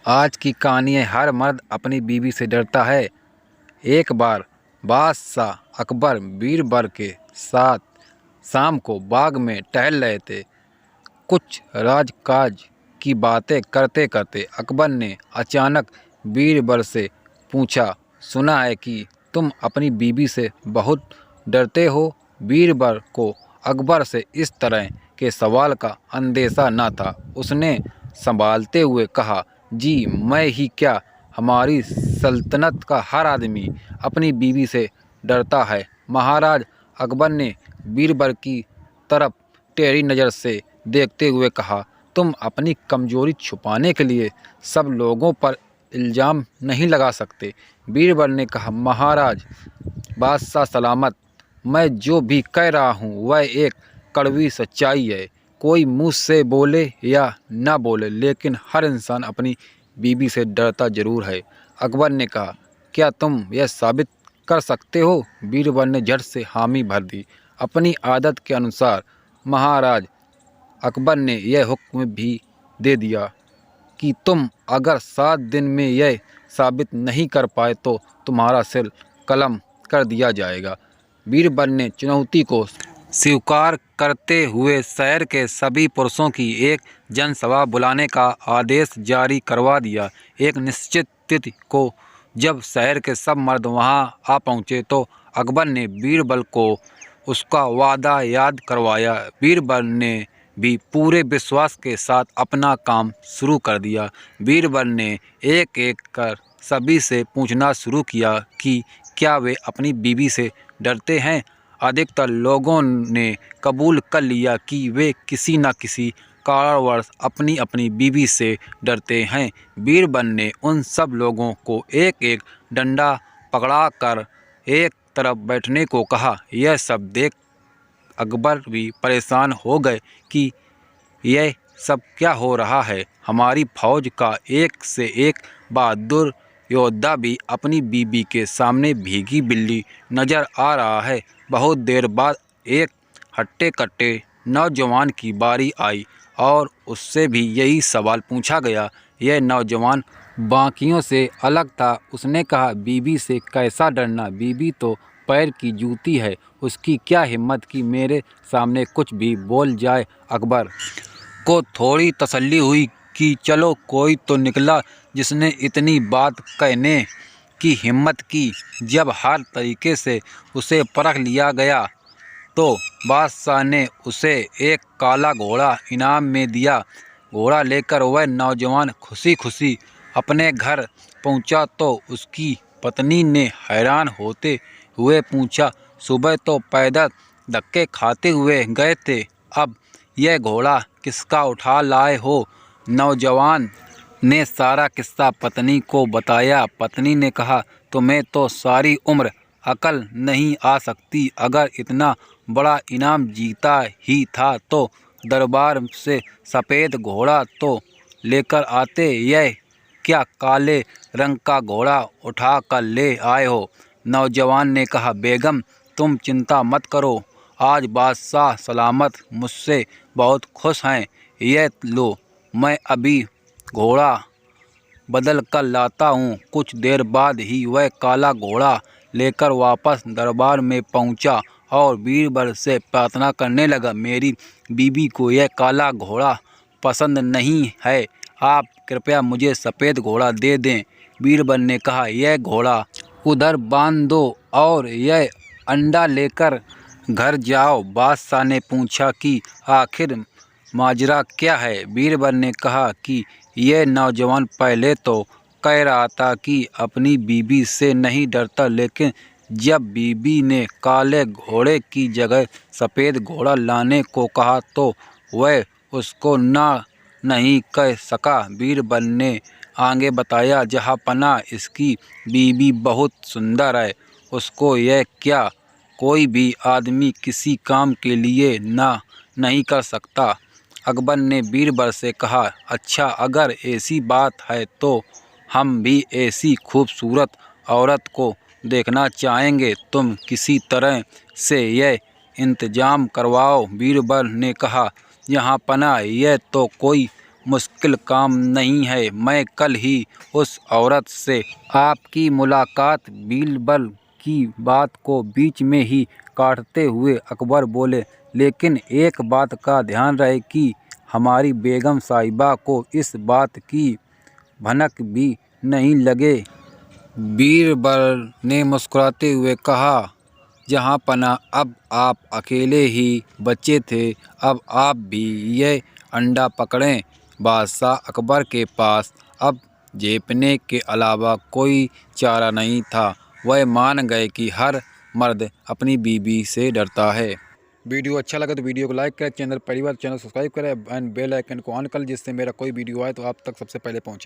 आज की कहानी है, हर मर्द अपनी बीवी से डरता है। एक बार बादशाह अकबर बीरबल के साथ शाम को बाग में टहल रहे थे। कुछ राजकाज की बातें करते करते अकबर ने अचानक बीरबल से पूछा, सुना है कि तुम अपनी बीवी से बहुत डरते हो। बीरबल को अकबर से इस तरह के सवाल का अंदेशा न था। उसने संभालते हुए कहा, जी मैं ही क्या, हमारी सल्तनत का हर आदमी अपनी बीवी से डरता है। महाराज, अकबर ने बीरबल की तरफ टेढ़ी नज़र से देखते हुए कहा, तुम अपनी कमजोरी छुपाने के लिए सब लोगों पर इल्ज़ाम नहीं लगा सकते। बीरबल ने कहा, महाराज बादशाह सलामत, मैं जो भी कह रहा हूँ वह एक कड़वी सच्चाई है। कोई मुँह से बोले या ना बोले, लेकिन हर इंसान अपनी बीवी से डरता जरूर है। अकबर ने कहा, क्या तुम यह साबित कर सकते हो? बीरबल ने झट से हामी भर दी। अपनी आदत के अनुसार महाराज, अकबर ने यह हुक्म भी दे दिया कि तुम अगर 7 दिन में यह साबित नहीं कर पाए तो तुम्हारा सिर कलम कर दिया जाएगा। बीरबल ने चुनौती को स्वीकार करते हुए शहर के सभी पुरुषों की एक जनसभा बुलाने का आदेश जारी करवा दिया। एक निश्चित तिथि को जब शहर के सब मर्द वहां आ पहुंचे तो अकबर ने बीरबल को उसका वादा याद करवाया। बीरबल ने भी पूरे विश्वास के साथ अपना काम शुरू कर दिया। बीरबल ने एक एक कर सभी से पूछना शुरू किया कि क्या वे अपनी बीवी से डरते हैं। अधिकतर लोगों ने कबूल कर लिया कि वे किसी न किसी कारणवश अपनी अपनी बीवी से डरते हैं। बीरबल ने उन सब लोगों को एक एक डंडा पकड़ाकर एक तरफ बैठने को कहा। यह सब देख अकबर भी परेशान हो गए कि यह सब क्या हो रहा है। हमारी फौज का एक से एक बहादुर योद्धा भी अपनी बीबी के सामने भीगी बिल्ली नजर आ रहा है। बहुत देर बाद एक हट्टे कट्टे नौजवान की बारी आई और उससे भी यही सवाल पूछा गया। यह नौजवान बाकियों से अलग था। उसने कहा, बीबी से कैसा डरना, बीबी तो पैर की जूती है, उसकी क्या हिम्मत कि मेरे सामने कुछ भी बोल जाए। अकबर को थोड़ी तसल्ली हुई कि चलो कोई तो निकला जिसने इतनी बात कहने की हिम्मत की। जब हर तरीके से उसे परख लिया गया तो बादशाह ने उसे एक काला घोड़ा इनाम में दिया। घोड़ा लेकर वह नौजवान खुशी खुशी अपने घर पहुंचा तो उसकी पत्नी ने हैरान होते हुए पूछा, सुबह तो पैदल धक्के खाते हुए गए थे, अब यह घोड़ा किसका उठा लाए हो? नौजवान ने सारा किस्सा पत्नी को बताया। पत्नी ने कहा, तुम्हें तो सारी उम्र अकल नहीं आ सकती। अगर इतना बड़ा इनाम जीता ही था तो दरबार से सफ़ेद घोड़ा तो लेकर आते, यह क्या काले रंग का घोड़ा उठा कर ले आए हो? नौजवान ने कहा, बेगम तुम चिंता मत करो, आज बादशाह सलामत मुझसे बहुत खुश हैं। यह लो, मैं अभी घोड़ा बदल कर लाता हूँ। कुछ देर बाद ही वह काला घोड़ा लेकर वापस दरबार में पहुँचा और बीरबल से प्रार्थना करने लगा, मेरी बीबी को यह काला घोड़ा पसंद नहीं है, आप कृपया मुझे सफ़ेद घोड़ा दे दें। बीरबल ने कहा, यह घोड़ा उधर बांध दो और यह अंडा लेकर घर जाओ। बादशाह ने पूछा कि आखिर माजरा क्या है? बीरबल ने कहा कि यह नौजवान पहले तो कह रहा था कि अपनी बीबी से नहीं डरता, लेकिन जब बीबी ने काले घोड़े की जगह सफ़ेद घोड़ा लाने को कहा तो वह उसको ना नहीं कह सका। बीरबल ने आगे बताया, जहाँपनाह इसकी बीबी बहुत सुंदर है, उसको यह क्या कोई भी आदमी किसी काम के लिए ना नहीं कर सकता। अकबर ने बीरबल से कहा, अच्छा अगर ऐसी बात है तो हम भी ऐसी खूबसूरत औरत को देखना चाहेंगे, तुम किसी तरह से यह इंतजाम करवाओ। बीरबल ने कहा, जहाँपनाह यह तो कोई मुश्किल काम नहीं है। मैं कल ही उस औरत से आपकी मुलाकात। बीरबल की बात को बीच में ही काटते हुए अकबर बोले, लेकिन एक बात का ध्यान रहे कि हमारी बेगम साहिबा को इस बात की भनक भी नहीं लगे। बीरबल ने मुस्कुराते हुए कहा, जहाँ पना अब आप अकेले ही बचे थे, अब आप भी ये अंडा पकड़ें। बादशाह अकबर के पास अब झेपने के अलावा कोई चारा नहीं था। वह मान गए कि हर मर्द अपनी बीवी से डरता है। वीडियो अच्छा लगे तो वीडियो को लाइक करें, चैनल सब्सक्राइब करें एंड बेल आइकन को ऑन करें, जिससे मेरा कोई वीडियो आए तो आप तक सबसे पहले पहुँचे।